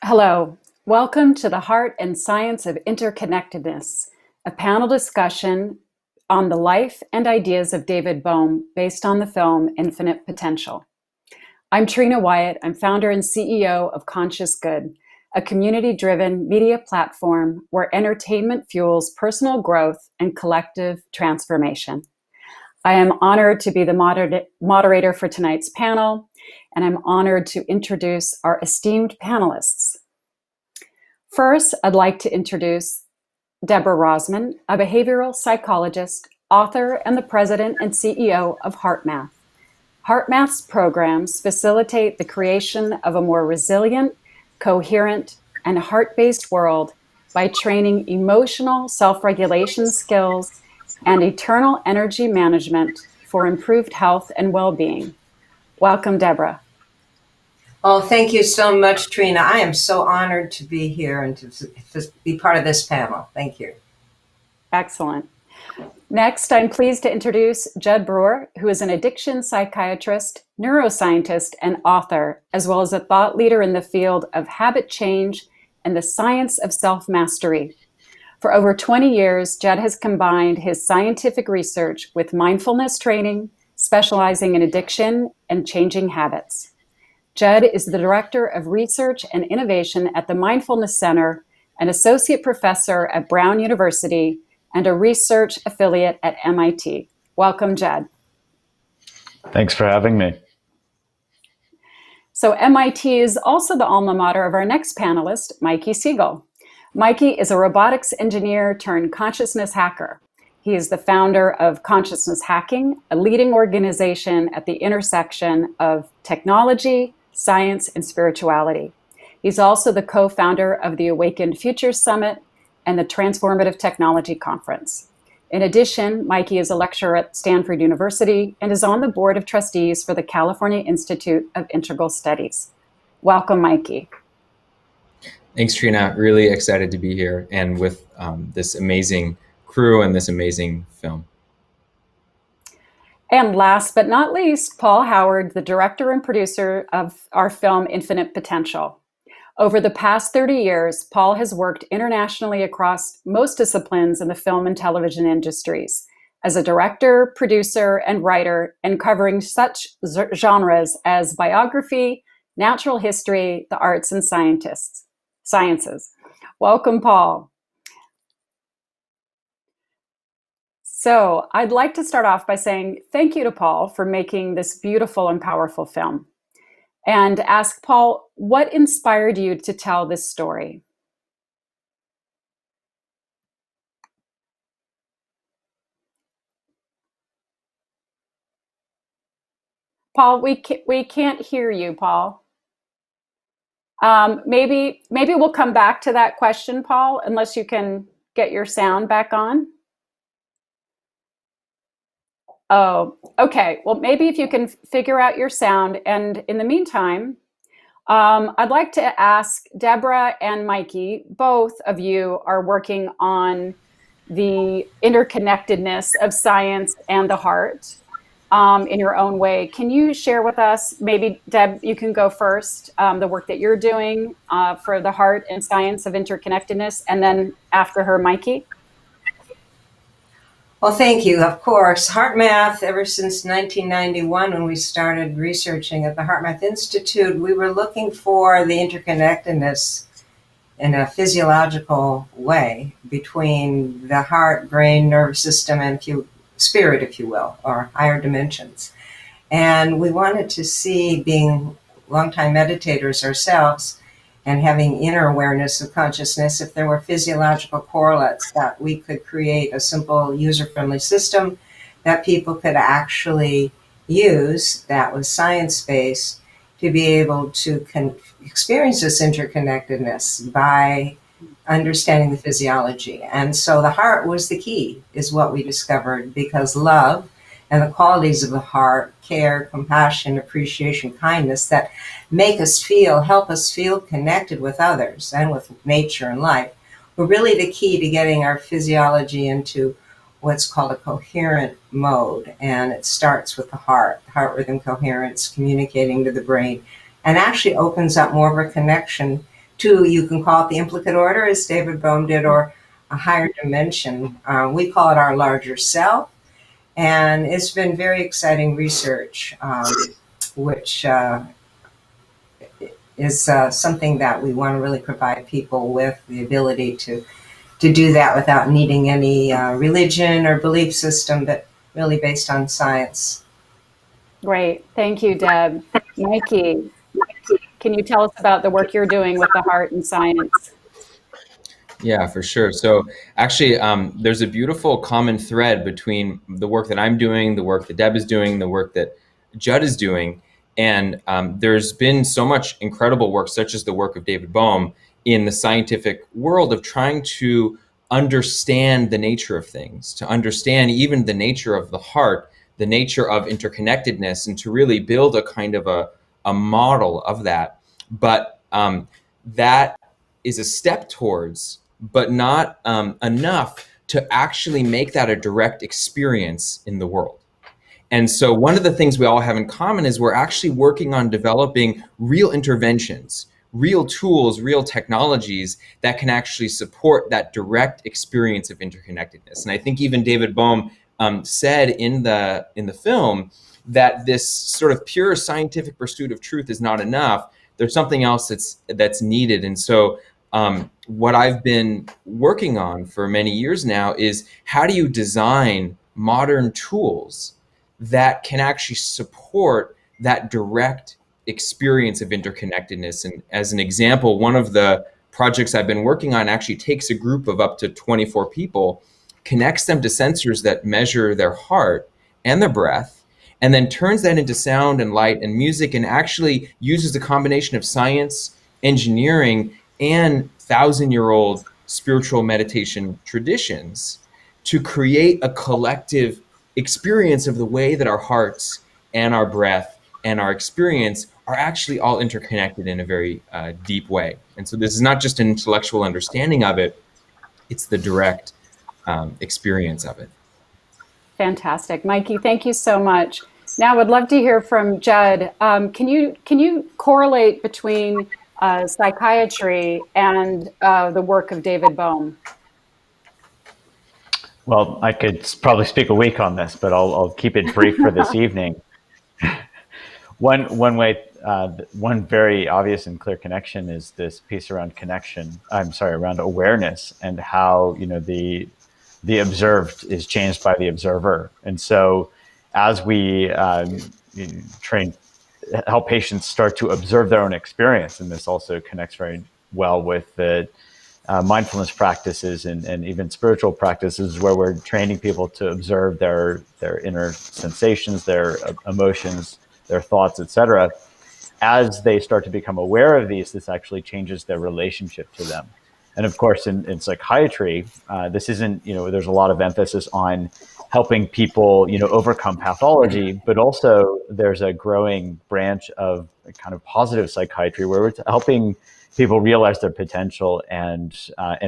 Hello, welcome to the Heart and Science of Interconnectedness, a panel discussion on the life and ideas of David Bohm based on the film Infinite Potential. I'm Trina Wyatt. I'm founder and CEO of Conscious Good, a community-driven media platform where entertainment fuels personal growth and collective transformation. I am honored to be the moderator for tonight's panel, and I'm honored to introduce our esteemed panelists. First, I'd like to introduce Deborah Rozman, a behavioral psychologist, author, and the president and CEO of HearthMath. HearthMath's programs facilitate the creation of a more resilient, coherent, and heart-based world by training emotional self-regulation skills and eternal energy management for improved health and well-being. Welcome, Deborah. Oh, thank you so much, Trina. I am so honored to be here and to be part of this panel. Thank you. Excellent. Next, I'm pleased to introduce Judd Brewer, who is an addiction psychiatrist, neuroscientist, and author, as well as a thought leader in the field of habit change and the science of self-mastery. For over 20 years, Judd has combined his scientific research with mindfulness training, specializing in addiction and changing habits. Judd is the Director of Research and Innovation at the Mindfulness Center, an associate professor at Brown University, and a research affiliate at MIT. Welcome, Judd. Thanks for having me. So MIT is also the alma mater of our next panelist, Mikey Siegel. Mikey is a robotics engineer turned consciousness hacker. He is the founder of Consciousness Hacking, a leading organization at the intersection of technology, science, and spirituality. He's also the co-founder of the Awakened Futures Summit and the Transformative Technology Conference. In addition, Mikey is a lecturer at Stanford University and is on the board of trustees for the California Institute of Integral Studies. Welcome, Mikey. Thanks, Trina. Really excited to be here and with this amazing crew and this amazing film. And last but not least, Paul Howard, the director and producer of our film Infinite Potential. Over the past 30 years, Paul has worked internationally across most disciplines in the film and television industries as a director, producer, and writer, and covering such genres as biography, natural history, the arts, and sciences. Welcome, Paul. So I'd like to start off by saying thank you to Paul for making this beautiful and powerful film, and ask Paul, what inspired you to tell this story? Paul, we can't hear you, Paul. Maybe we'll come back to that question, Paul, unless you can get your sound back on. Oh, okay. Well, maybe if you can figure out your sound. And in the meantime, I'd like to ask Deborah and Mikey, both of you are working on the interconnectedness of science and the heart in your own way. Can you share with us, maybe Deb, you can go first, the work that you're doing for the heart and science of interconnectedness, and then after her, Mikey? Well, thank you. Of course, HearthMath, ever since 1991, when we started researching at the HearthMath Institute, we were looking for the interconnectedness in a physiological way between the heart, brain, nervous system, and spirit, if you will, or higher dimensions. And we wanted to see, being longtime meditators ourselves, and having inner awareness of consciousness, if there were physiological correlates that we could create a simple user-friendly system that people could actually use that was science-based to be able to experience this interconnectedness by understanding the physiology. And so the heart was the key, is what we discovered, because love and the qualities of the heart, care, compassion, appreciation, kindness, that make us feel, help us feel connected with others and with nature and life, were really the key to getting our physiology into what's called a coherent mode. And it starts with the heart rhythm coherence, communicating to the brain, and actually opens up more of a connection to, you can call it the implicate order, as David Bohm did, or a higher dimension. We call it our larger self. And it's been very exciting research, which is something that we want to really provide people with the ability to do that without needing any religion or belief system, but really based on science. Great. Thank you, Deb. Mikey, can you tell us about the work you're doing with the heart and science? Yeah, for sure. So actually, there's a beautiful common thread between the work that I'm doing, the work that Deb is doing, the work that Judd is doing. And there's been so much incredible work, such as the work of David Bohm, in the scientific world of trying to understand the nature of things, to understand even the nature of the heart, the nature of interconnectedness, and to really build a kind of a model of that. But that is a step towards, but not enough to actually make that a direct experience in the world. And so one of the things we all have in common is we're actually working on developing real interventions, real tools, real technologies that can actually support that direct experience of interconnectedness. And I think even David Bohm said in the film that this sort of pure scientific pursuit of truth is not enough. There's something else that's needed. And so what I've been working on for many years now is how do you design modern tools that can actually support that direct experience of interconnectedness. And as an example, one of the projects I've been working on actually takes a group of up to 24 people, connects them to sensors that measure their heart and their breath, and then turns that into sound and light and music, and actually uses a combination of science, engineering, and 1,000-year-old spiritual meditation traditions to create a collective experience of the way that our hearts and our breath and our experience are actually all interconnected in a very deep way. And so this is not just an intellectual understanding of it, it's the direct experience of it. Fantastic. Mikey, thank you so much. Now I would love to hear from Judd. Can you correlate between psychiatry and the work of David Bohm? Well, I could probably speak a week on this, but I'll keep it brief for this evening. One way, one very obvious and clear connection is this piece around around awareness, and how the observed is changed by the observer. And so, as we help patients start to observe their own experience, and this also connects very well with the mindfulness practices and even spiritual practices, where we're training people to observe their inner sensations, their emotions, their thoughts, etc. As they start to become aware of these, this actually changes their relationship to them. And of course, in psychiatry, this isn't, there's a lot of emphasis on helping people, overcome pathology, but also there's a growing branch of kind of positive psychiatry where we're helping people realize their potential and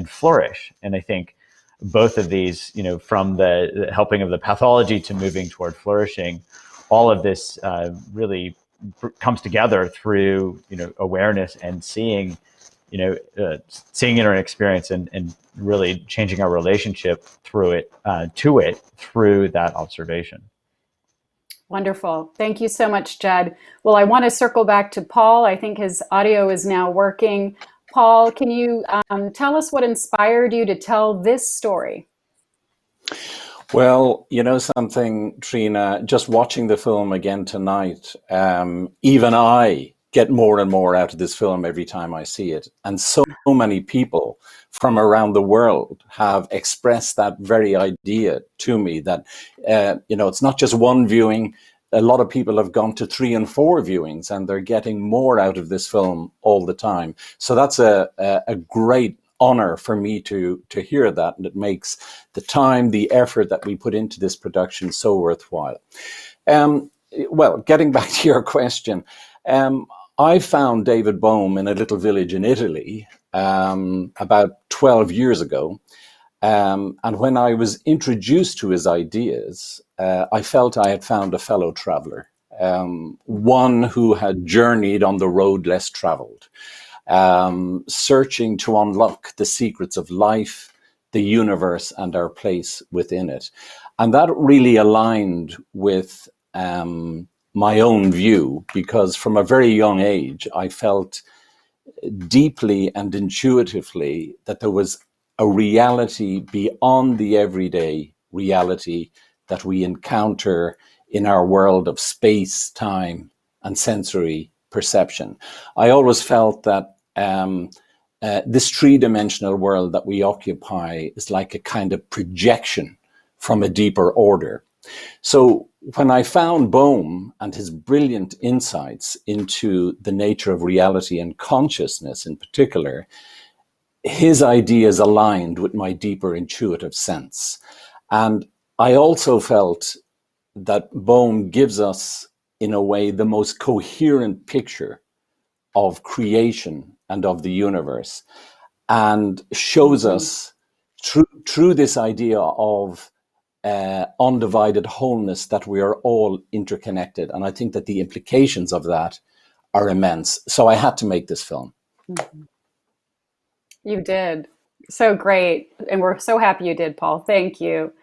flourish. And I think both of these, from the helping of the pathology to moving toward flourishing, all of this really comes together through awareness and seeing inner experience and really changing our relationship through it through that observation. Wonderful. Thank you so much, Judd. Well, I want to circle back to Paul. I think his audio is now working. Paul, can you tell us what inspired you to tell this story? Well, something, Trina, just watching the film again tonight, even I get more and more out of this film every time I see it. And so many people from around the world have expressed that very idea to me, that, it's not just one viewing. A lot of people have gone to 3 and 4 viewings, and they're getting more out of this film all the time. So that's a great honor for me to hear that, and it makes the time, the effort that we put into this production so worthwhile. Well, getting back to your question, I found David Bohm in a little village in Italy about 12 years ago. And when I was introduced to his ideas, I felt I had found a fellow traveler, one who had journeyed on the road less traveled. searching to unlock the secrets of life, the universe, and our place within it. And that really aligned with my own view, because from a very young age, I felt deeply and intuitively that there was a reality beyond the everyday reality that we encounter in our world of space, time, and sensory perception. I always felt that this three-dimensional world that we occupy is like a kind of projection from a deeper order. So when I found Bohm and his brilliant insights into the nature of reality and consciousness in particular, his ideas aligned with my deeper intuitive sense. And I also felt that Bohm gives us, in a way, the most coherent picture of creation and of the universe, and shows us through this idea of undivided wholeness that we are all interconnected. And I think that the implications of that are immense. So I had to make this film. You did. So great. And we're so happy you did, Paul. Thank you.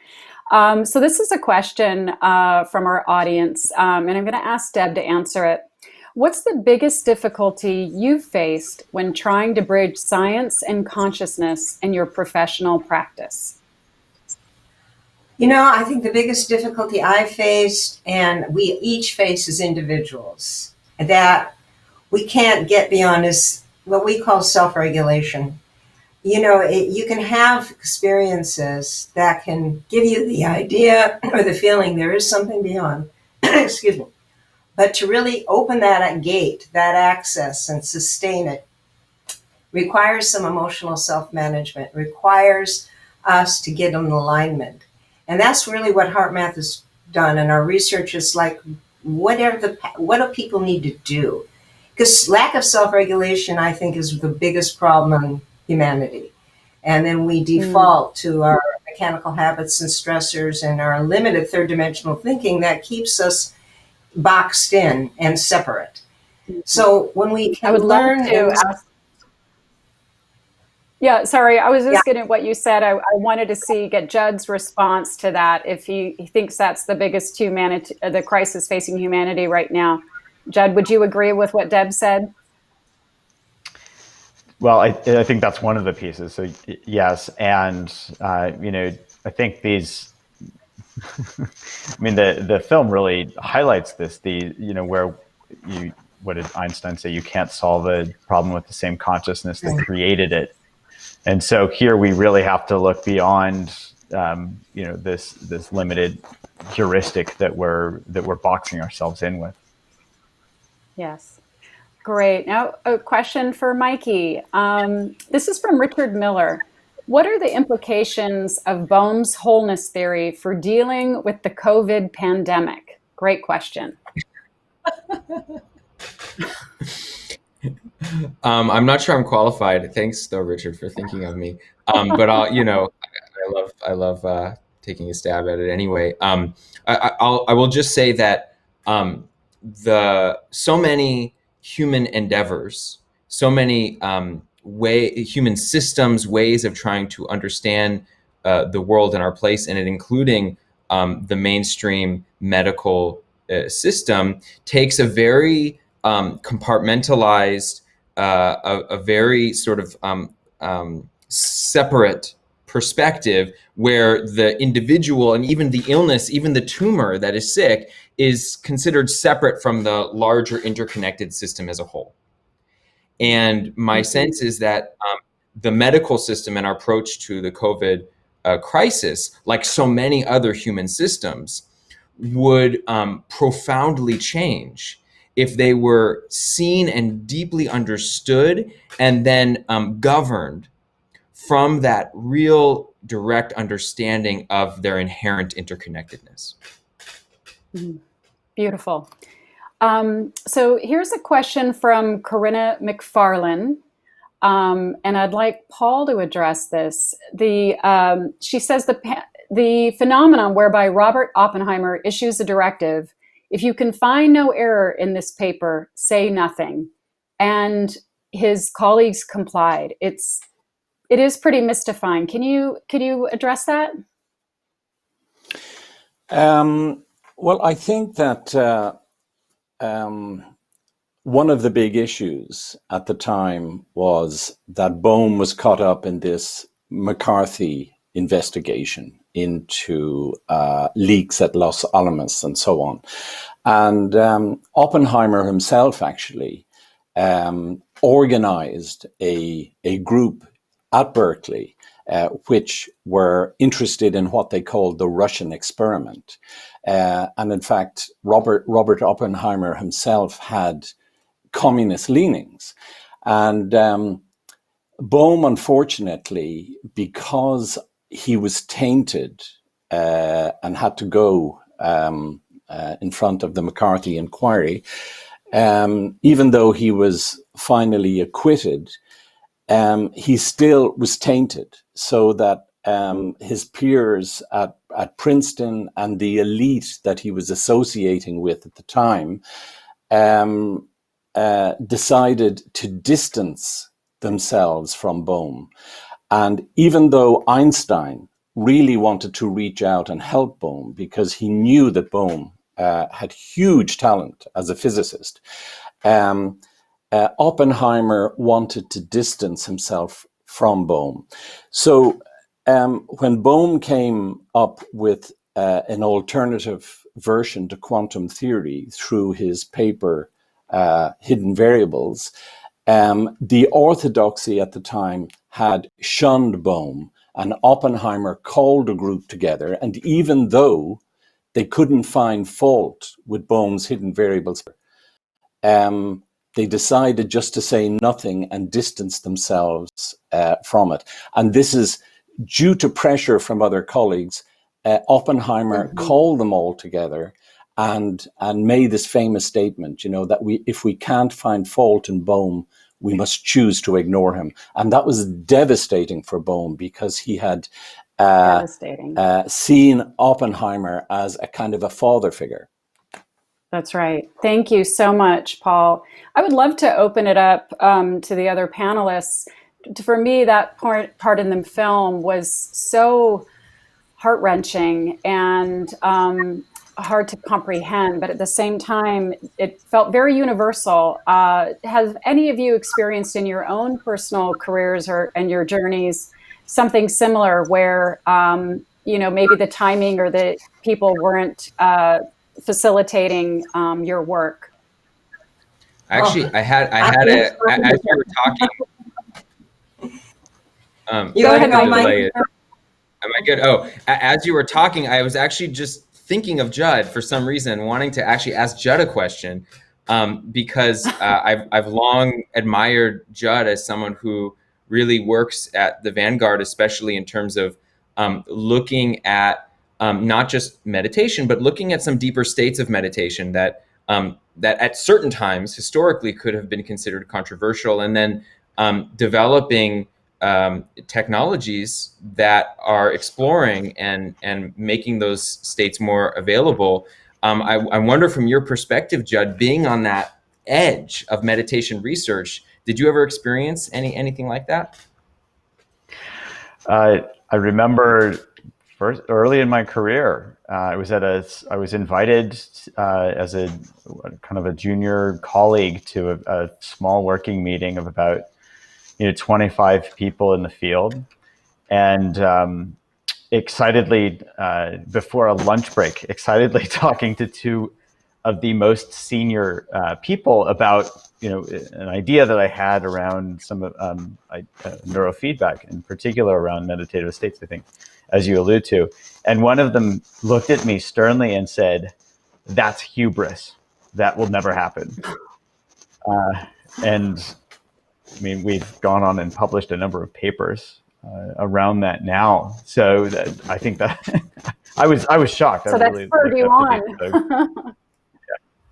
So this is a question from our audience, and I'm going to ask Deb to answer it. What's the biggest difficulty you've faced when trying to bridge science and consciousness in your professional practice? I think the biggest difficulty I faced, and we each face as individuals, that we can't get beyond is what we call self-regulation. You can have experiences that can give you the idea or the feeling there is something beyond, excuse me. But to really open that gate, that access, and sustain it requires some emotional self-management, requires us to get in alignment. And that's really what HearthMath has done. And our research is like, what do people need to do? Because lack of self-regulation, I think, is the biggest problem in humanity. And then we default to our mechanical habits and stressors and our limited third dimensional thinking that keeps us boxed in and separate. So when we can learn to ask. Yeah, sorry, I was just getting what you said. I wanted to get Judd's response to that, if he thinks that's the biggest the crisis facing humanity right now. Judd, would you agree with what Deb said? Well, I think that's one of the pieces. So yes, and I think these. I mean, the film really highlights this. What did Einstein say? You can't solve a problem with the same consciousness that created it. And so here we really have to look beyond, this limited heuristic that we're boxing ourselves in with. Yes. Great. Now, a question for Mikey. This is from Richard Miller. What are the implications of Bohm's wholeness theory for dealing with the COVID pandemic? Great question. I'm not sure I'm qualified. Thanks, though, Richard, for thinking of me. But I love taking a stab at it anyway. I will just say that so many human endeavors, so many human systems, ways of trying to understand the world and our place in it, including the mainstream medical system, takes a very compartmentalized, a very sort of separate perspective, where the individual and even the illness, even the tumor that is sick, is considered separate from the larger interconnected system as a whole. And my sense is that the medical system and our approach to the COVID crisis, like so many other human systems, would profoundly change if they were seen and deeply understood and then governed from that real direct understanding of their inherent interconnectedness. Beautiful. So here's a question from Corinna McFarlane, and I'd like Paul to address this. She says the phenomenon whereby Robert Oppenheimer issues a directive, if you can find no error in this paper, say nothing. And his colleagues complied. It is pretty mystifying. Can you address that? Well, I think that one of the big issues at the time was that Bohm was caught up in this McCarthy investigation into leaks at Los Alamos and so on. And Oppenheimer himself actually organized a group at Berkeley which were interested in what they called the Russian experiment. And in fact, Robert Oppenheimer himself had communist leanings. And Bohm, unfortunately, because he was tainted and had to go in front of the McCarthy inquiry, even though he was finally acquitted, he still was tainted, so that his peers at Princeton and the elite that he was associating with at the time decided to distance themselves from Bohm. And even though Einstein really wanted to reach out and help Bohm because he knew that Bohm had huge talent as a physicist, Oppenheimer wanted to distance himself from Bohm. So when Bohm came up with an alternative version to quantum theory through his paper, Hidden Variables, the orthodoxy at the time had shunned Bohm, and Oppenheimer called a group together. And even though they couldn't find fault with Bohm's hidden variables, they decided just to say nothing and distance themselves from it. And this is due to pressure from other colleagues. Oppenheimer called them all together and made this famous statement, that if we can't find fault in Bohm, we must choose to ignore him. And that was devastating for Bohm because he had seen Oppenheimer as a kind of a father figure. That's right. Thank you so much, Paul. I would love to open it up to the other panelists. For me, that part in the film was so heart-wrenching and hard to comprehend, but at the same time, it felt very universal. Have any of you experienced in your own personal careers and your journeys something similar where, maybe the timing or the people weren't facilitating your work? Actually, I had as you were talking. Go ahead, Mike. Am I good? Oh, as you were talking, I was actually just thinking of Judd for some reason, wanting to actually ask Judd a question, because I've long admired Judd as someone who really works at the vanguard, especially in terms of looking at not just meditation, but looking at some deeper states of meditation that at certain times historically could have been considered controversial, and then developing technologies that are exploring and making those states more available. I wonder, from your perspective, Judd, being on that edge of meditation research, did you ever experience anything like that? I remember first early in my career, I was invited as a kind of a junior colleague to a small working meeting of about 25 people in the field, and excitedly before a lunch break, excitedly talking to two of the most senior people about an idea that I had around some of neurofeedback, in particular around meditative states, I think, as you allude to. And one of them looked at me sternly and said, "That's hubris. That will never happen." And I mean, we've gone on and published a number of papers around that now. So I think that I was shocked. So that spurred you on.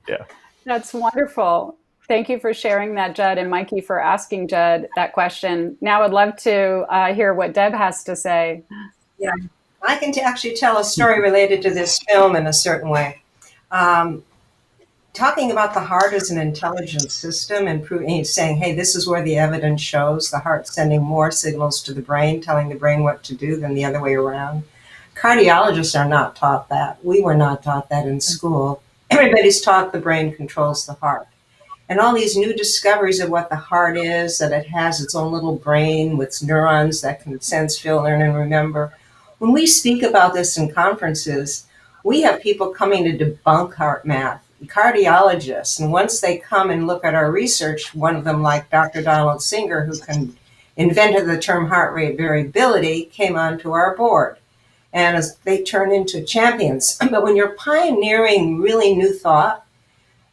Yeah. That's wonderful. Thank you for sharing that, Judd, and Mikey for asking Judd that question. Now I'd love to hear what Deb has to say. Yeah, I can actually tell a story related to this film in a certain way. talking about the heart as an intelligent system and saying, hey, this is where the evidence shows the heart sending more signals to the brain, telling the brain what to do than the other way around. Cardiologists are not taught that. We were not taught that in school. Everybody's taught the brain controls the heart. And all these new discoveries of what the heart is, that it has its own little brain with neurons that can sense, feel, learn, and remember. When we speak about this in conferences, we have people coming to debunk HearthMath, cardiologists. And once they come and look at our research, one of them, like Dr. Donald Singer, who invented the term heart rate variability, came onto our board. And as they turn into champions. But when you're pioneering really new thought,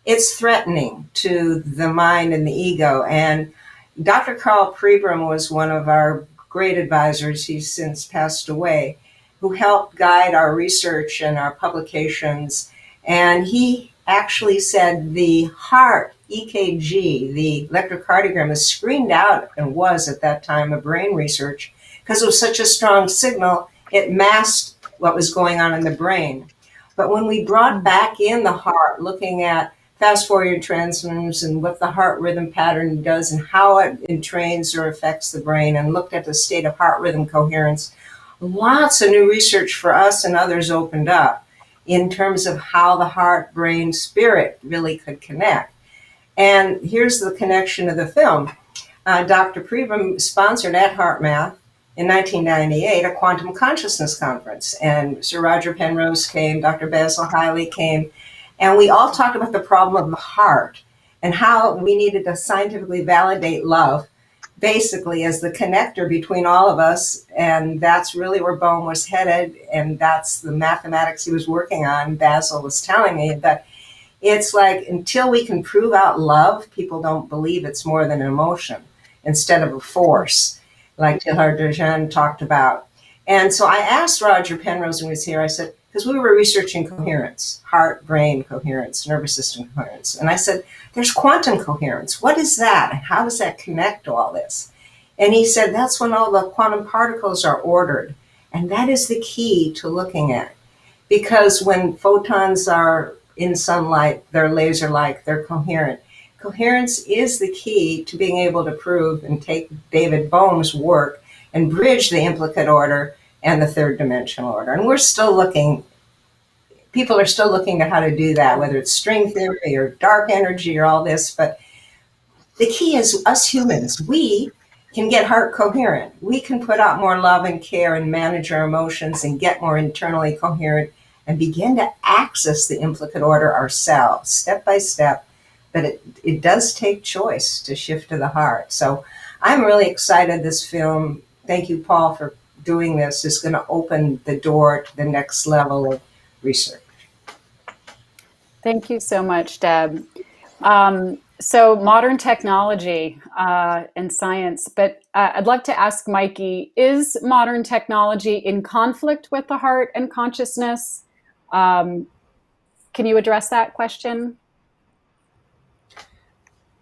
it's threatening to the mind and the ego. And Dr. Carl Pribram was one of our great advisors. He's since passed away, who helped guide our research and our publications. And he actually said the heart, EKG, the electrocardiogram, is screened out and was at that time a brain research because it was such a strong signal, it masked what was going on in the brain. But when we brought back in the heart, looking at fast Fourier transforms and what the heart rhythm pattern does and how it entrains or affects the brain, and looked at the state of heart rhythm coherence, lots of new research for us and others opened up in terms of how the heart, brain, spirit really could connect. And here's the connection of the film. Dr. Pribram sponsored at HearthMath in 1998 a quantum consciousness conference. And Sir Roger Penrose came, Dr. Basil Hiley came, and we all talked about the problem of the heart and how we needed to scientifically validate love, basically as the connector between all of us. And that's really where Bohm was headed. And that's the mathematics he was working on. Basil was telling me that it's like, until we can prove out love, people don't believe it's more than an emotion instead of a force, like Teilhard de Jeunes talked about. And so I asked Roger Penrose when he was here, I said, because we were researching coherence, heart, brain coherence, nervous system coherence. And I said, there's quantum coherence. What is that? And how does that connect to all this? And he said, that's when all the quantum particles are ordered. And that is the key to looking at. Because when photons are in sunlight, they're laser-like, they're coherent. Coherence is the key to being able to prove and take David Bohm's work and bridge the implicate order and the third dimensional order. And we're still looking, people are still looking to how to do that, whether it's string theory or dark energy or all this. But the key is us humans, we can get heart coherent. We can put out more love and care and manage our emotions and get more internally coherent and begin to access the implicate order ourselves, step by step. But it does take choice to shift to the heart. So I'm really excited this film, thank you, Paul, for doing this, is going to open the door to the next level of research. Thank you so much, Deb. So modern technology and science, but I'd love to ask Mikey, is modern technology in conflict with the heart and consciousness? Can you address that question?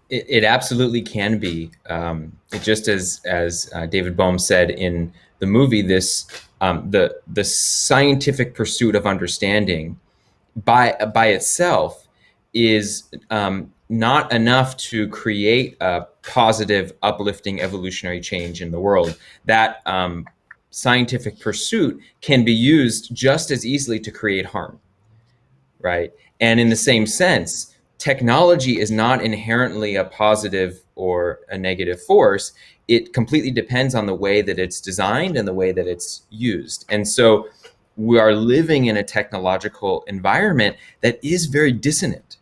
It absolutely can be. It just as David Bohm said in the movie, this the scientific pursuit of understanding by itself is not enough to create a positive, uplifting, evolutionary change in the world. That scientific pursuit can be used just as easily to create harm, right? And in the same sense, technology is not inherently a positive or a negative force. It completely depends on the way that it's designed and the way that it's used. And so we are living in a technological environment that is very dissonant,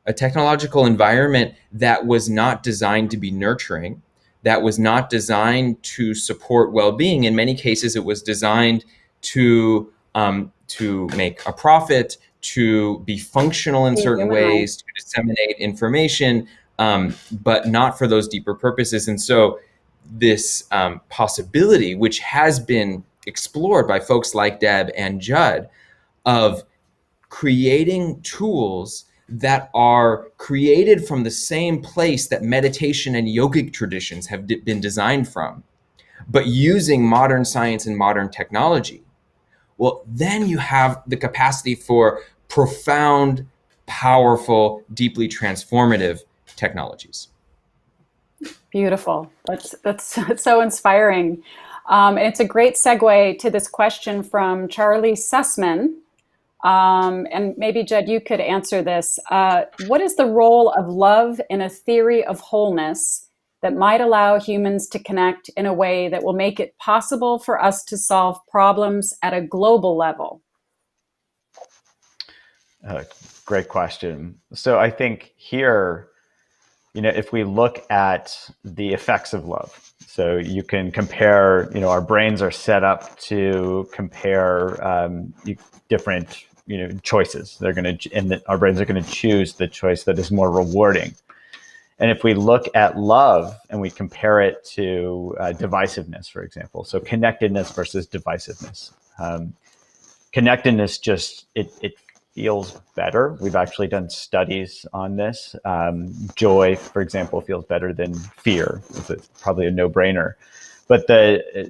a technological environment that was not designed to be nurturing, that was not designed to support well-being. In many cases, it was designed to make a profit, to be functional in certain ways, to disseminate information, but not for those deeper purposes. And so this possibility, which has been explored by folks like Deb and Judd, of creating tools that are created from the same place that meditation and yogic traditions have been designed from, but using modern science and modern technology, well, then you have the capacity for profound powerful, deeply transformative technologies. Beautiful. That's so inspiring. And it's a great segue to this question from Charlie Sussman. And maybe, Judd, you could answer this. What is the role of love in a theory of wholeness that might allow humans to connect in a way that will make it possible for us to solve problems at a global level? Great question. So I think here, if we look at the effects of love, so you can compare, our brains are set up to compare different, choices. Our brains are going to choose the choice that is more rewarding. And if we look at love and we compare it to divisiveness, for example, so connectedness versus divisiveness, connectedness it feels better. We've actually done studies on this. Joy, for example, feels better than fear. It's probably a no-brainer. But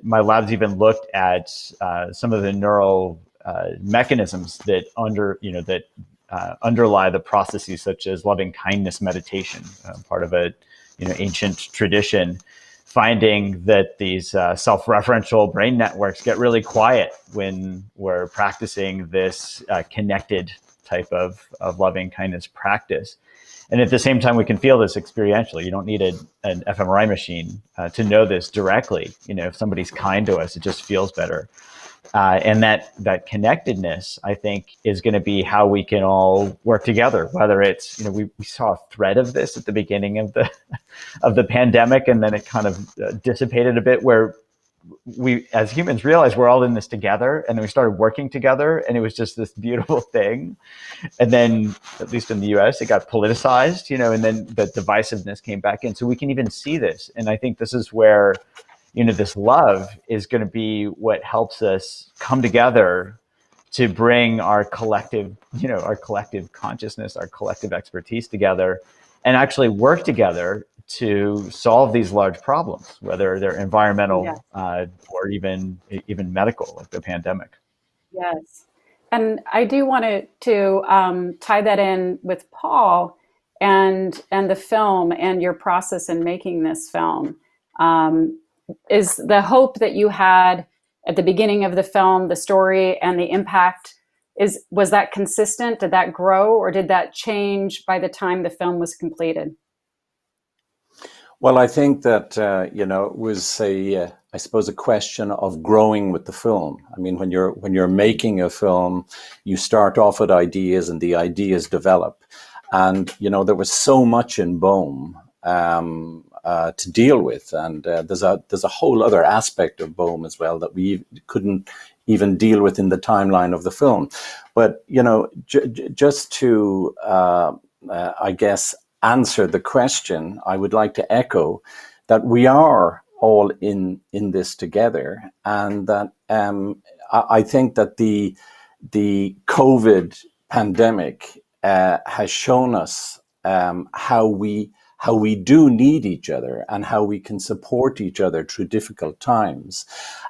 my labs even looked at some of the neural mechanisms that underlie the processes, such as loving kindness meditation, part of a ancient tradition, finding that these self-referential brain networks get really quiet when we're practicing this connected type of loving kindness practice. And at the same time, we can feel this experientially. You don't need an fMRI machine to know this directly. If somebody's kind to us, it just feels better. And that connectedness, I think, is going to be how we can all work together. Whether it's, we saw a thread of this at the beginning of the pandemic, and then it kind of dissipated a bit, where we as humans realized we're all in this together, and then we started working together, and it was just this beautiful thing. And then, at least in the US, it got politicized, and then the divisiveness came back in. So we can even see this. And I think this is where this love is going to be what helps us come together to bring our collective consciousness, our collective expertise together, and actually work together to solve these large problems, whether they're environmental or even medical, like the pandemic. Yes. And I do want to tie that in with Paul and the film and your process in making this film. Is the hope that you had at the beginning of the film, the story and the impact, was that consistent? Did that grow, or did that change by the time the film was completed? Well, I think that, it was I suppose, a question of growing with the film. I mean, when you're making a film, you start off with ideas and the ideas develop. And, there was so much in Bohm to deal with. And there's a whole other aspect of Bohm as well that we couldn't even deal with in the timeline of the film. But, just to, I guess, answer the question, I would like to echo that we are all in this together, and that I think that the COVID pandemic has shown us how we do need each other and how we can support each other through difficult times.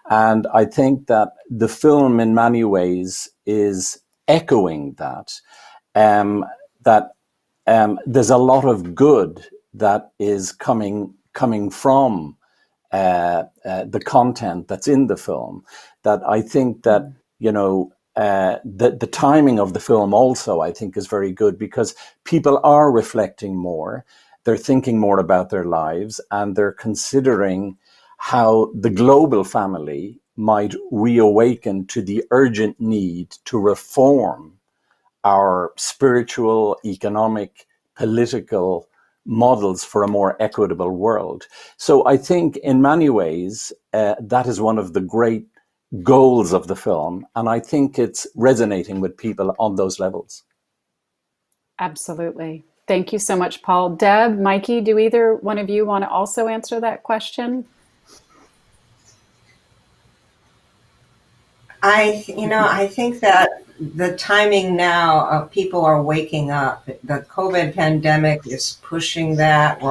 And I think that the film in many ways is echoing that, there's a lot of good that is coming from the content that's in the film, that I think that, the timing of the film also, I think, is very good, because people are reflecting more, they're thinking more about their lives, and they're considering how the global family might reawaken to the urgent need to reform our spiritual, economic, political models for a more equitable world. So I think in many ways, that is one of the great goals of the film. And I think it's resonating with people on those levels. Absolutely. Thank you so much, Paul. Deb, Mikey, do either one of you want to also answer that question? I think that the timing now of people are waking up. The COVID pandemic is pushing that.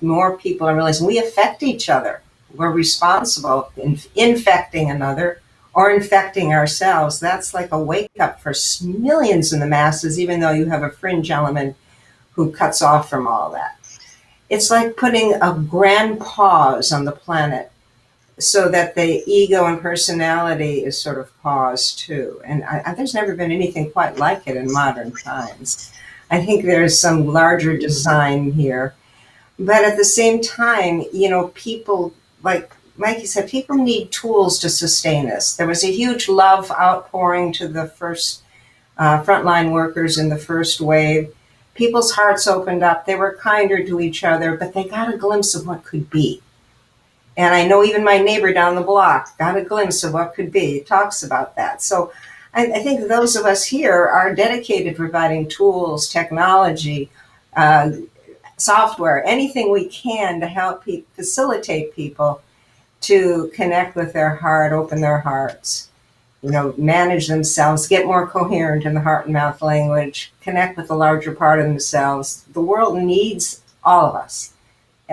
More people are realizing we affect each other. We're responsible in infecting another. or infecting ourselves. That's like a wake up for millions in the masses, even though you have a fringe element who cuts off from all that. It's like putting a grand pause on the planet so that the ego and personality is sort of paused too. And there's never been anything quite like it in modern times. I think there's some larger design here. But at the same time, people, like Mikey said, people need tools to sustain us. There was a huge love outpouring to the first frontline workers in the first wave. People's hearts opened up. They were kinder to each other, but they got a glimpse of what could be. And I know even my neighbor down the block got a glimpse of what could be. He talks about that. So I think those of us here are dedicated to providing tools, technology, software, anything we can to help facilitate people to connect with their heart, open their hearts, manage themselves, get more coherent in the heart and mouth language, connect with the larger part of themselves. The world needs all of us,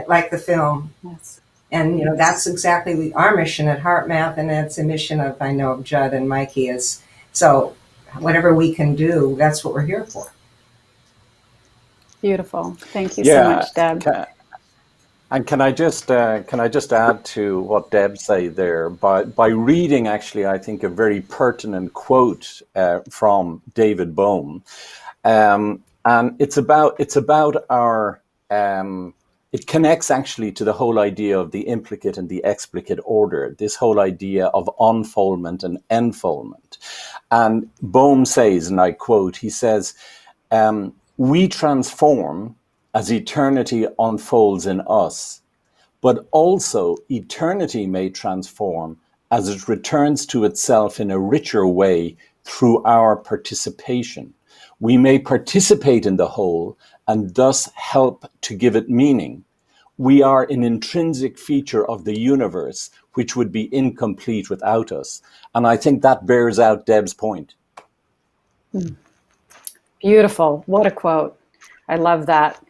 like the film. Yes. And, that's exactly our mission at HearthMath, and that's a mission of Judd and Mikey is. So whatever we can do, that's what we're here for. Beautiful. Thank you so much, Deb. And can I just add to what Deb said there by reading actually I think a very pertinent quote from David Bohm, and it's about our it connects actually to the whole idea of the implicate and the explicit order, this whole idea of unfoldment and enfoldment. And Bohm says, and I quote, he says, "We transform as eternity unfolds in us, but also eternity may transform as it returns to itself in a richer way through our participation. We may participate in the whole and thus help to give it meaning. We are an intrinsic feature of the universe, which would be incomplete without us." And I think that bears out Deb's point. Beautiful. What a quote. I love that.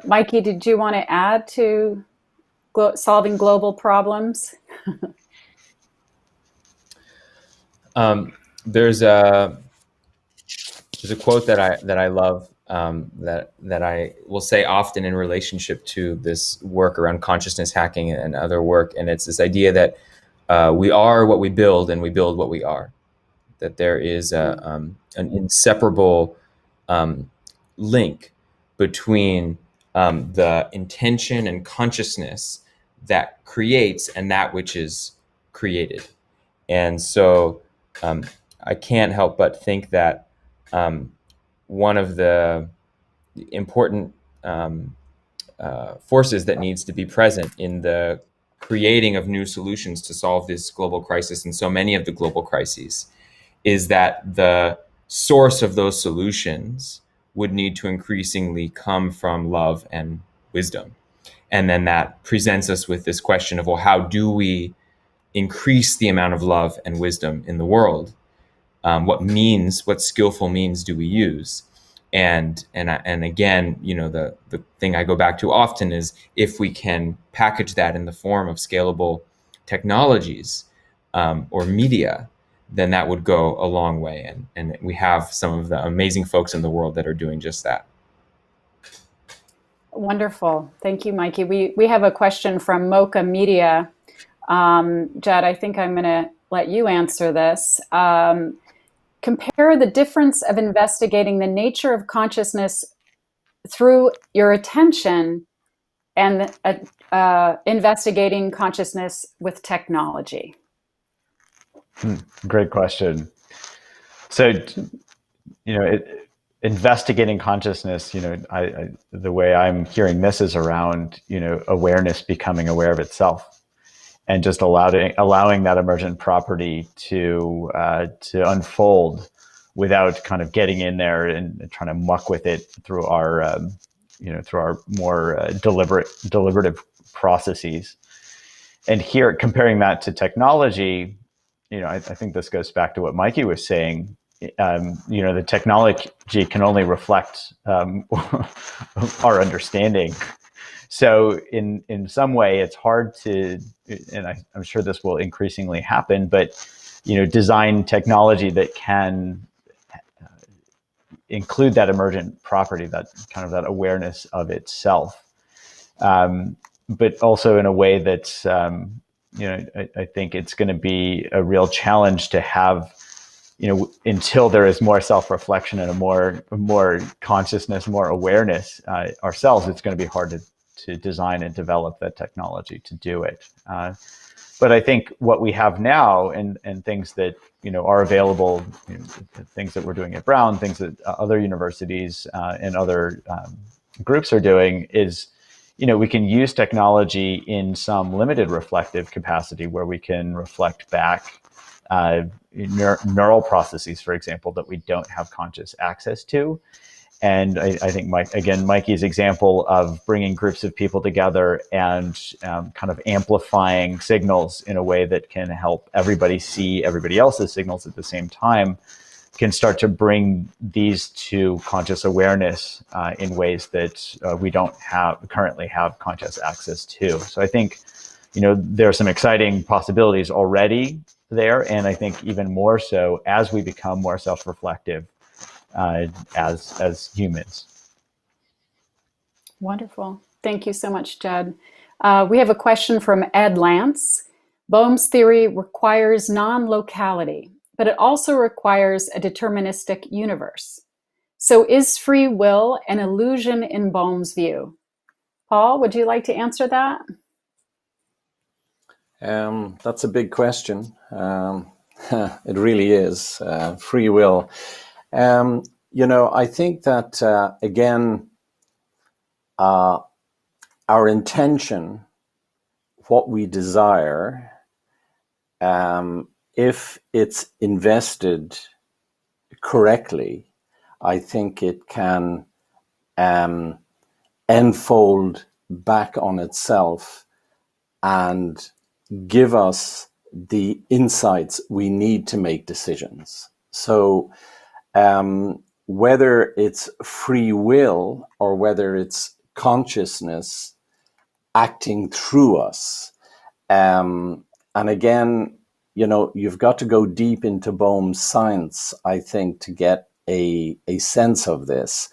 Mikey, did you want to add to solving global problems? There's a quote that I love that I will say often in relationship to this work around consciousness hacking and other work, and it's this idea that we are what we build and we build what we are. That there is an inseparable link between the intention and consciousness that creates and that which is created. And so I can't help but think that one of the important forces that needs to be present in the creating of new solutions to solve this global crisis and so many of the global crises is that the source of those solutions would need to increasingly come from love and wisdom. And then that presents us with this question of, well, how do we increase the amount of love and wisdom in the world? What skillful means do we use? And again, the thing I go back to often is if we can package that in the form of scalable technologies or media, then that would go a long way. And we have some of the amazing folks in the world that are doing just that. Wonderful. Thank you, Mikey. We have a question from Mocha Media. Judd, I think I'm going to let you answer this. Compare the difference of investigating the nature of consciousness through your attention and investigating consciousness with technology. Great question. So, investigating consciousness, the way I'm hearing this is around, awareness becoming aware of itself, and just allowing that emergent property to unfold without kind of getting in there and trying to muck with it through our more deliberative processes. And here, comparing that to technology, I think this goes back to what Mikey was saying. The technology can only reflect our understanding. So in some way, it's hard to, and I'm sure this will increasingly happen, but design technology that can include that emergent property, that kind of that awareness of itself, but also in a way that's, I think it's going to be a real challenge to have, until there is more self-reflection and a more consciousness, more awareness ourselves, it's going to be hard to design and develop that technology to do it. But I think what we have now and things that, are available, things that we're doing at Brown, things that other universities and other groups are doing is, we can use technology in some limited reflective capacity where we can reflect back neural processes, for example, that we don't have conscious access to. And I think, Mikey's example of bringing groups of people together and kind of amplifying signals in a way that can help everybody see everybody else's signals at the same time can start to bring these to conscious awareness in ways that we don't currently have conscious access to. So I think, there are some exciting possibilities already there. And I think even more so as we become more self-reflective as humans. Wonderful. Thank you so much, Judd. We have a question from Ed Lance. Bohm's theory requires non-locality, but it also requires a deterministic universe. So is free will an illusion in Bohm's view? Paul, would you like to answer that? That's a big question. It really is. Free will. I think that, again, our intention, what we desire, if it's invested correctly, I think it can enfold back on itself and give us the insights we need to make decisions. So whether it's free will or whether it's consciousness acting through us. And again, you've got to go deep into Bohm's science, I think, to get a sense of this.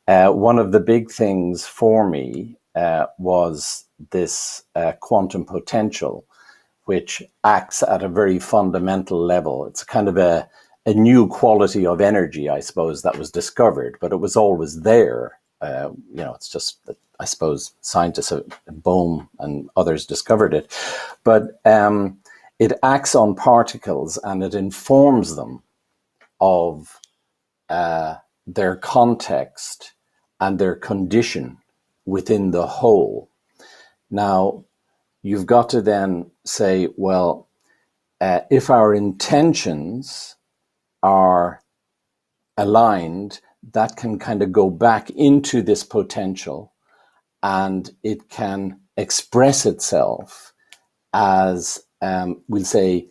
One of the big things for me was this quantum potential, which acts at a very fundamental level. It's kind of a new quality of energy, I suppose, that was discovered, but it was always there. It's just that I suppose scientists, Bohm and others discovered it, but it acts on particles and it informs them of their context and their condition within the whole. Now, you've got to then say, well, if our intentions are aligned, that can kind of go back into this potential and it can express itself as, we'll say,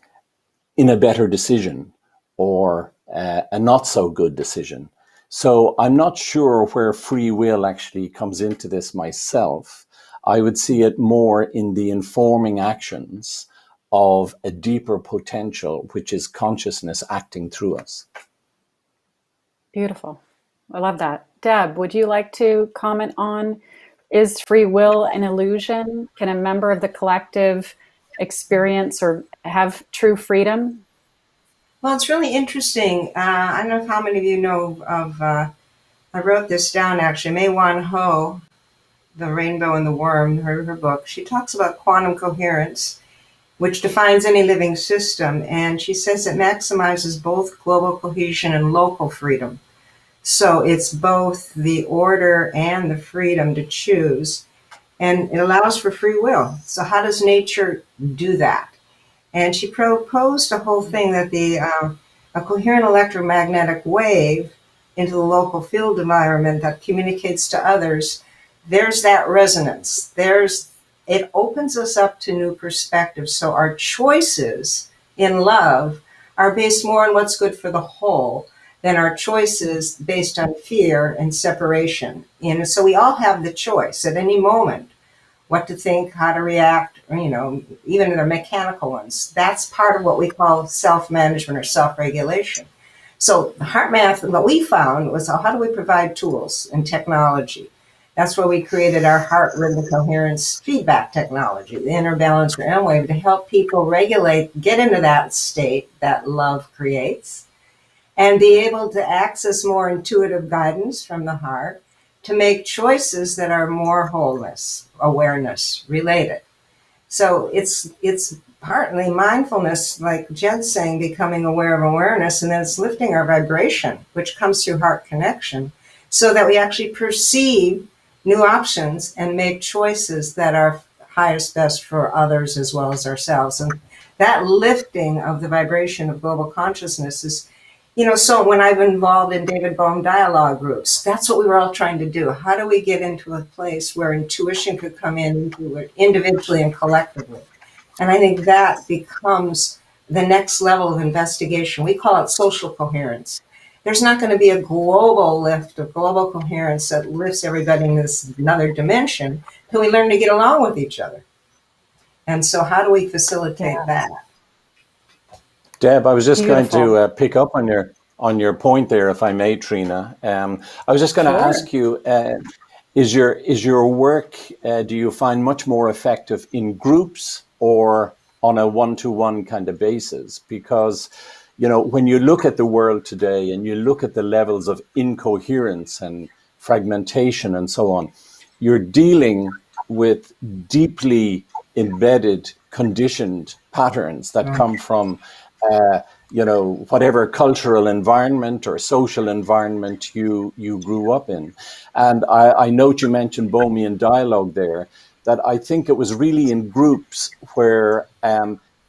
in a better decision or a not so good decision. So I'm not sure where free will actually comes into this myself. I would see it more in the informing actions of a deeper potential, which is consciousness acting through us. Beautiful. I love that. Deb, would you like to comment on, is free will an illusion? Can a member of the collective experience or have true freedom? Well, it's really interesting. I don't know how many of you know of, I wrote this down actually, May Wan Ho, The Rainbow and the Worm, her book. She talks about quantum coherence, which defines any living system. And she says it maximizes both global cohesion and local freedom. So it's both the order and the freedom to choose. And it allows for free will. So how does nature do that? And she proposed a whole thing that a coherent electromagnetic wave into the local field environment that communicates to others, there's that resonance. It opens us up to new perspectives. So our choices in love are based more on what's good for the whole than our choices based on fear and separation. So we all have the choice at any moment. what to think, how to react, or, even the mechanical ones. That's part of what we call self-management or self-regulation. So the HearthMath, what we found was how do we provide tools and technology? That's where we created our heart rhythm coherence feedback technology, the inner balancer M-wave, to help people regulate, get into that state that love creates, and be able to access more intuitive guidance from the heart to make choices that are more wholeness, awareness related. So it's partly mindfulness, like Jed's saying, becoming aware of awareness, and then it's lifting our vibration, which comes through heart connection, so that we actually perceive new options and make choices that are highest best for others as well as ourselves. And that lifting of the vibration of global consciousness is, so when I've been involved in David Bohm dialogue groups, that's what we were all trying to do. How do we get into a place where intuition could come into it individually and collectively? And I think that becomes the next level of investigation. We call it social coherence. There's not going to be a global lift of global coherence that lifts everybody in this another dimension until we learn to get along with each other. And so how do we facilitate that? Deb, I was just Beautiful. going to pick up on your point there, if I may, Trina. I was just going to ask you, is your work, do you find much more effective in groups or on a one-to-one kind of basis? Because, when you look at the world today and you look at the levels of incoherence and fragmentation and so on, you're dealing with deeply embedded, conditioned patterns that come from whatever cultural environment or social environment you grew up in. And I note you mentioned Bohmian dialogue there, that I think it was really in groups where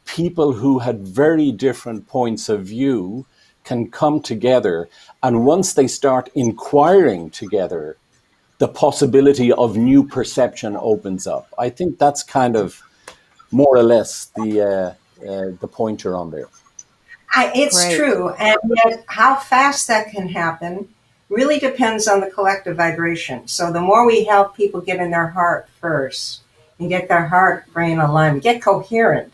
people who had very different points of view can come together. And once they start inquiring together, the possibility of new perception opens up. I think that's kind of more or less the pointer on there. It's Great. true. And yet how fast that can happen really depends on the collective vibration. So the more we help people get in their heart first and get their heart brain aligned, get coherent,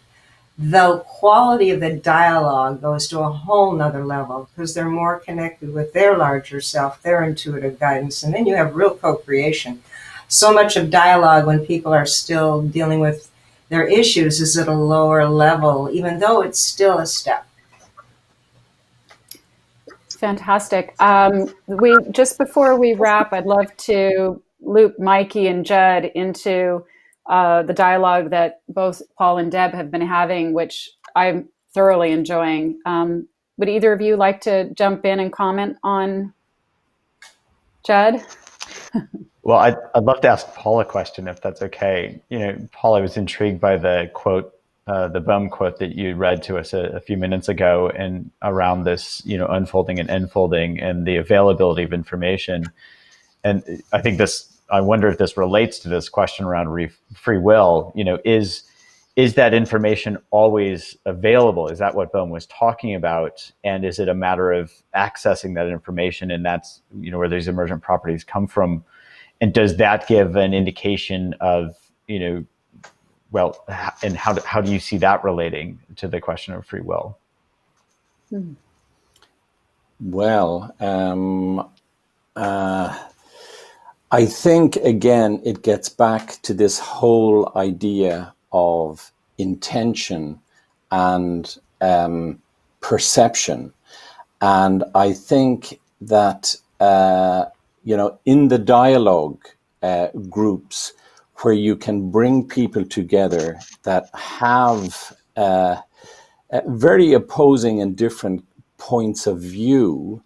the quality of the dialogue goes to a whole nother level because they're more connected with their larger self, their intuitive guidance, and then you have real co-creation. So much of dialogue when people are still dealing with their issues is at a lower level, even though it's still a step. Fantastic. We just before we wrap, I'd love to loop Mikey and Judd into the dialogue that both Paul and Deb have been having, which I'm thoroughly enjoying. Would either of you like to jump in and comment on Judd? Well, I'd love to ask Paul a question, if that's okay. Paul, I was intrigued by the quote, the Bohm quote that you read to us a few minutes ago, and around this, unfolding and enfolding and the availability of information. And I wonder if this relates to this question around free will. Is that information always available? Is that what Bohm was talking about? And is it a matter of accessing that information? And that's, where these emergent properties come from. And does that give an indication of, and how do you see that relating to the question of free will? Well, I think, again, it gets back to this whole idea of intention and perception. And I think that, in the dialogue groups where you can bring people together that have very opposing and different points of view,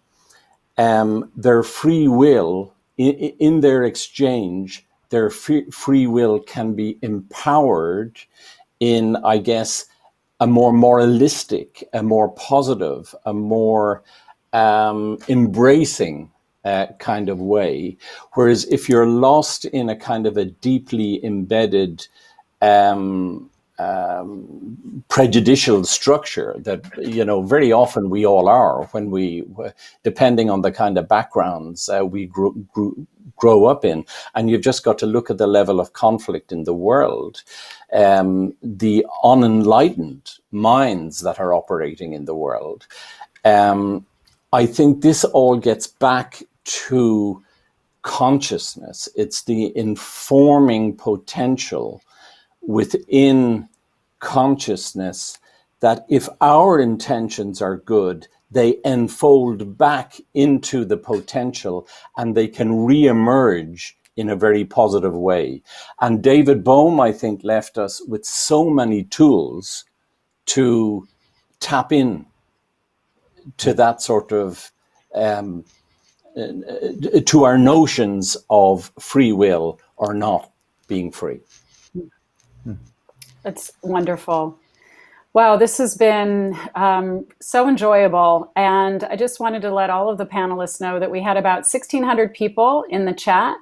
their free will, in their exchange, their free will can be empowered in, I guess, a more moralistic, a more positive, a more embracing kind of way. Whereas if you're lost in a kind of a deeply embedded prejudicial structure that, you know, very often we all are when we, depending on the kind of backgrounds we grow up in. And you've just got to look at the level of conflict in the world, the unenlightened minds that are operating in the world. I think this all gets back to consciousness. It's the informing potential within consciousness that if our intentions are good, they enfold back into the potential and they can re-emerge in a very positive way. And David Bohm, I think, left us with so many tools to tap in to that sort of, to our notions of free will or not being free. That's wonderful. Wow, this has been so enjoyable. And I just wanted to let all of the panelists know that we had about 1,600 people in the chat.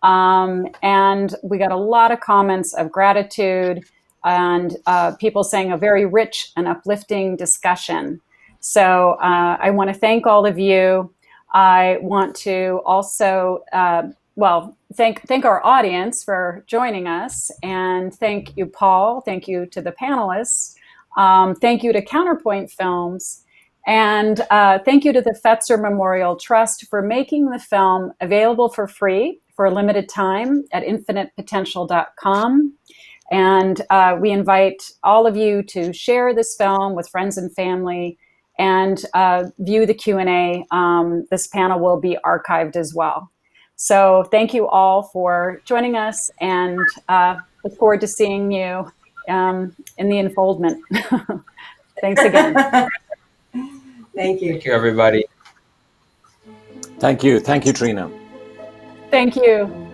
And we got a lot of comments of gratitude and people saying a very rich and uplifting discussion. So I want to thank all of you. I want to also, thank our audience for joining us. And thank you, Paul. Thank you to the panelists. Thank you to Counterpoint Films. And thank you to the Fetzer Memorial Trust for making the film available for free for a limited time at infinitepotential.com. And we invite all of you to share this film with friends and family and view the Q&A. This panel will be archived as well. So thank you all for joining us, and look forward to seeing you in the unfoldment. Thanks again. Thank you. Thank you, everybody. Thank you. Thank you, Trina. Thank you.